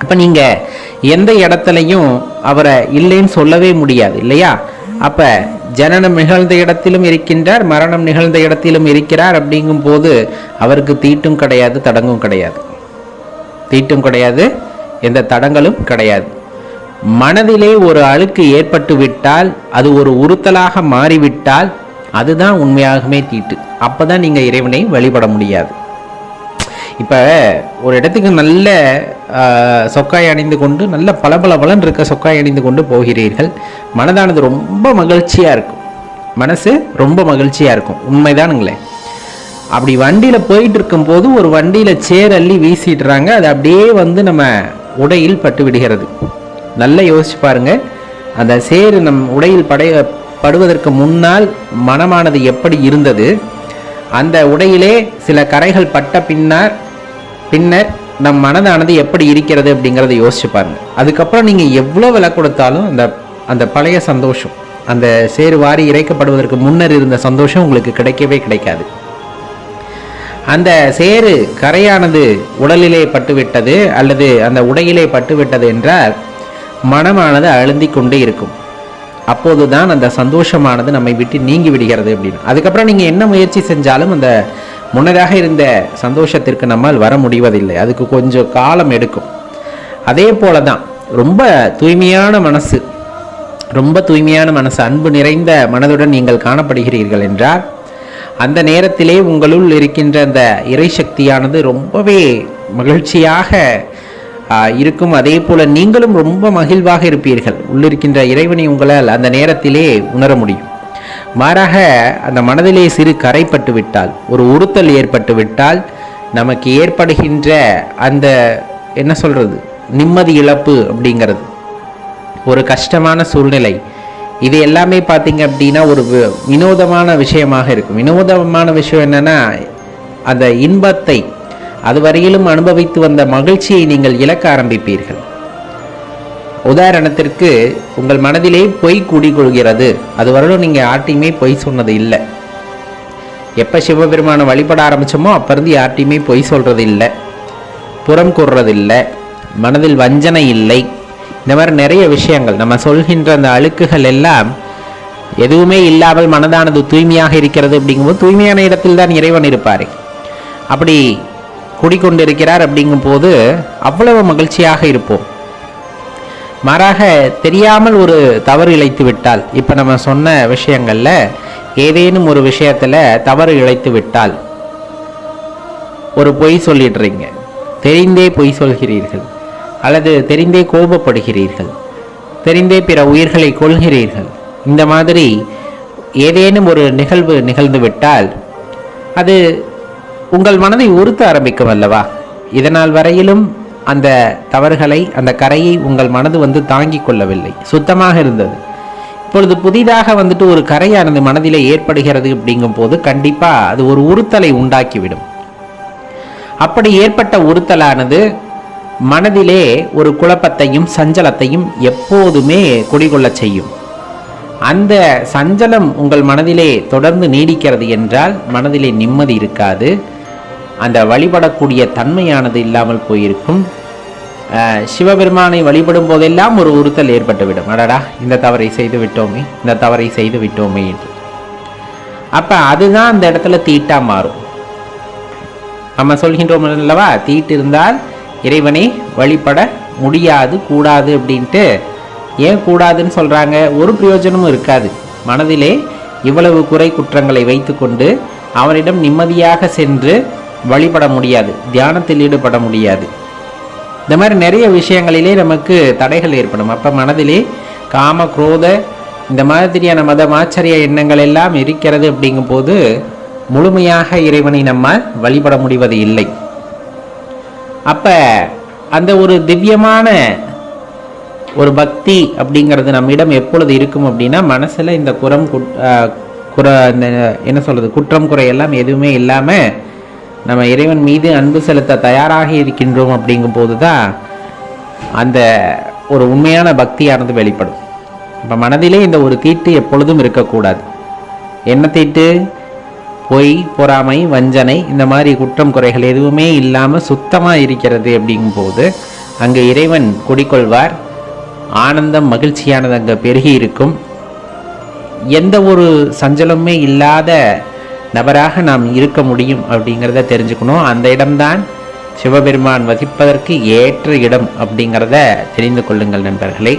அப்போ நீங்கள் எந்த இடத்துலையும் அவரை இல்லைன்னு சொல்லவே முடியாது இல்லையா? அப்போ ஜனனம் நிகழ்ந்த இடத்திலும் இருக்கின்றார், மரணம் நிகழ்ந்த இடத்திலும் இருக்கிறார். அப்படிங்கும் போது அவருக்கு தீட்டும் கிடையாது, தடங்கும் கிடையாது. தீட்டும் கிடையாது, எந்த தடங்களும் கிடையாது. மனதிலே ஒரு அழுக்கு ஏற்பட்டு விட்டால், அது ஒரு உறுத்தலாக மாறிவிட்டால், அதுதான் உண்மையாகவே தீட்டு. அப்போ தான் நீங்கள் இறைவனை வழிபட முடியாது. இப்போ ஒரு இடத்துக்கு நல்ல சொக்காய் அணிந்து கொண்டு, நல்ல பளபளன்னு இருக்க சொக்காய் அணிந்து கொண்டு போகிறீர்கள். மனதானது ரொம்ப மகிழ்ச்சியாக இருக்கும், மனசு ரொம்ப மகிழ்ச்சியாக இருக்கும், உண்மைதானுங்களே. அப்படி வண்டியில் போயிட்டு இருக்கும்போது ஒரு வண்டியில் சேர் அள்ளி வீசிடுறாங்க, அது அப்படியே வந்து நம்ம உடையில் பட்டு விடுகிறது. நல்லா யோசிச்சு பாருங்க, அந்த சேரு நம் உடையில் படுவதற்கு முன்னால் மனமானது எப்படி இருந்தது, அந்த உடையிலே சில கரைகள் பட்ட பின்னர் நம் மனதானது எப்படி இருக்கிறது அப்படிங்கிறத யோசிச்சு பாருங்க. அதுக்கப்புறம் நீங்கள் எவ்வளோ விலை கொடுத்தாலும் அந்த பழைய சந்தோஷம், அந்த சேரு வாரி இறைக்கப்படுவதற்கு முன்னர் இருந்த சந்தோஷம் உங்களுக்கு கிடைக்கவே கிடைக்காது. அந்த சேரு கரையானது உடலிலே பட்டுவிட்டது அல்லது அந்த உடையிலே பட்டுவிட்டது என்றால் மனமானது அழுந்தி கொண்டே இருக்கும். அப்போதுதான் அந்த சந்தோஷமானது நம்மை விட்டு நீங்கி விடுகிறது அப்படின்னு. அதுக்கப்புறம் நீங்கள் என்ன முயற்சி செஞ்சாலும் அந்த முன்னதாக இருந்த சந்தோஷத்திற்கு நம்மால் வர முடிவதில்லை, அதுக்கு கொஞ்சம் காலம் எடுக்கும். அதே போல தான் ரொம்ப தூய்மையான மனசு, ரொம்ப தூய்மையான மனசு, அன்பு நிறைந்த மனதுடன் நீங்கள் காணப்படுகிறீர்கள் என்றால் அந்த நேரத்திலே உங்களுள் இருக்கின்ற அந்த இறை சக்தியானது ரொம்பவே மகிழ்ச்சியாக இருக்கும். அதே போல நீங்களும் ரொம்ப மகிழ்வாக இருப்பீர்கள். உள்ளிருக்கின்ற இறைவனை உங்களால் அந்த நேரத்திலே உணர முடியும். மாறாக அந்த மனதிலே சிறு கரைப்பட்டு விட்டால், ஒரு உறுத்தல் ஏற்பட்டு விட்டால், நமக்கு ஏற்படுகின்ற அந்த என்ன சொல்றது, நிம்மதி இழப்பு அப்படிங்கிறது, ஒரு கஷ்டமான சூழ்நிலை, இது எல்லாமே பார்த்தீங்க அப்படின்னா ஒரு வினோதமான விஷயமாக இருக்கும். வினோதமான விஷயம் என்னன்னா, அந்த இன்பத்தை அதுவரையிலும் அனுபவித்து வந்த மகிழ்ச்சியை நீங்கள் இழக்க ஆரம்பிப்பீர்கள். உதாரணத்திற்கு, உங்கள் மனதிலே பொய் குடிகொள்கிறது. அதுவரையிலும் நீங்கள் யார்ட்டையுமே பொய் சொன்னது இல்லை. எப்போ சிவபெருமானை வழிபட ஆரம்பித்தோமோ அப்போ இருந்து யார்ட்டையுமே பொய் சொல்கிறது இல்லை, புறம் கூறுறது இல்லை, மனதில் வஞ்சனை இல்லை. இந்த மாதிரி நிறைய விஷயங்கள் நம்ம சொல்கின்ற அந்த அழுக்குகள் எல்லாம் எதுவுமே இல்லாமல் மனதானது தூய்மையாக இருக்கிறது. அப்படிங்கும்போது தூய்மையான இடத்தில் தான் இறைவன் இருப்பார். அப்படி குடிக்கொண்டிருக்கிறார் அப்படிங்கும் போது அவ்வளவு மகிழ்ச்சியாக இருப்போம். மாறாக தெரியாமல் ஒரு தவறு இழைத்து விட்டால், இப்போ நம்ம சொன்ன விஷயங்களில் ஏதேனும் ஒரு விஷயத்தில் தவறு இழைத்து விட்டால், ஒரு பொய் சொல்லிடுறீங்க, தெரிந்தே பொய் சொல்கிறீர்கள், அல்லது தெரிந்தே கோபப்படுகிறீர்கள், தெரிந்தே பிற உயிர்களை கொள்கிறீர்கள், இந்த மாதிரி ஏதேனும் ஒரு நிகழ்வு நிகழ்ந்து விட்டால் அது உங்கள் மனதை உறுத்த ஆரம்பிக்கும் அல்லவா? இதனால் வரையிலும் அந்த தவறுகளை, அந்த கரையை உங்கள் மனது வந்து தாங்கி கொள்ளவில்லை, சுத்தமாக இருந்தது. இப்பொழுது புதிதாக ஒரு கரையானது மனதிலே ஏற்படுகிறது அப்படிங்கும் போது கண்டிப்பாக அது ஒரு உறுத்தலை உண்டாக்கிவிடும். அப்படி ஏற்பட்ட உறுத்தலானது மனதிலே ஒரு குழப்பத்தையும் சஞ்சலத்தையும் எப்போதுமே குடிகொள்ள செய்யும். அந்த சஞ்சலம் உங்கள் மனதிலே தொடர்ந்து நீடிக்கிறது என்றால் மனதிலே நிம்மதி இருக்காது, அந்த வழிபடக்கூடிய தன்மையானது இல்லாமல் போயிருக்கும். சிவபெருமானை வழிபடும் போதெல்லாம் ஒரு உறுத்தல் ஏற்பட்டுவிடும். அடடா, இந்த தவறை செய்து விட்டோமே, இந்த தவறை செய்து விட்டோமே என்று. அப்போ அதுதான் அந்த இடத்துல தீட்டா மாறும். நம்ம சொல்கின்றோம் அல்லவா, தீட்டு இருந்தால் இறைவனை வழிபட முடியாது, கூடாது அப்படின்ட்டு. ஏன் கூடாதுன்னு சொல்கிறாங்க? ஒரு பிரயோஜனமும் இருக்காது. மனதிலே இவ்வளவு குறை குற்றங்களை வைத்து கொண்டு அவனிடம் நிம்மதியாக சென்று வழிபட முடியாது, தியானத்தில் ஈடுபட முடியாது. இந்த மாதிரி நிறைய விஷயங்களிலே நமக்கு தடைகள் ஏற்படும். அப்போ மனதிலே காம குரோத இந்த மாதிரியான மதமாச்சரிய எண்ணங்கள் எல்லாம் இருக்கிறது. அப்படிங்கும் போது முழுமையாக இறைவனை நம்மால் வழிபட முடிவது இல்லை. அப்போ அந்த ஒரு திவ்யமான ஒரு பக்தி அப்படிங்கிறது நம்மிடம் எப்பொழுது இருக்கும் அப்படின்னா, மனசில் இந்த என்ன சொல்கிறது, குற்றம் குறை எல்லாம் எதுவுமே இல்லாமல் நம்ம இறைவன் மீது அன்பு செலுத்த தயாராக இருக்கின்றோம். அப்படிங்கும் போது தான் அந்த ஒரு உண்மையான பக்தியானது வெளிப்படும். இப்போ மனதிலே இந்த ஒரு தீட்டு எப்பொழுதும் இருக்கக்கூடாது. என்ன தீட்டு? பொய், பொறாமை, வஞ்சனை, இந்த மாதிரி குற்றம் குறைகள் எதுவுமே இல்லாமல் சுத்தமாக இருக்கிறது. அப்படிங்கும்போது அங்கே இறைவன் குடிக்கொள்வார். ஆனந்தம், மகிழ்ச்சியானது அங்கே பெருகி இருக்கும். எந்த ஒரு சஞ்சலமே இல்லாத நபராக நாம் இருக்க முடியும் அப்படிங்கிறத தெரிஞ்சுக்கணும். அந்த இடம்தான் சிவபெருமான் வசிப்பதற்கு ஏற்ற இடம் அப்படிங்கிறத தெரிந்து கொள்ளுங்கள் நண்பர்களே.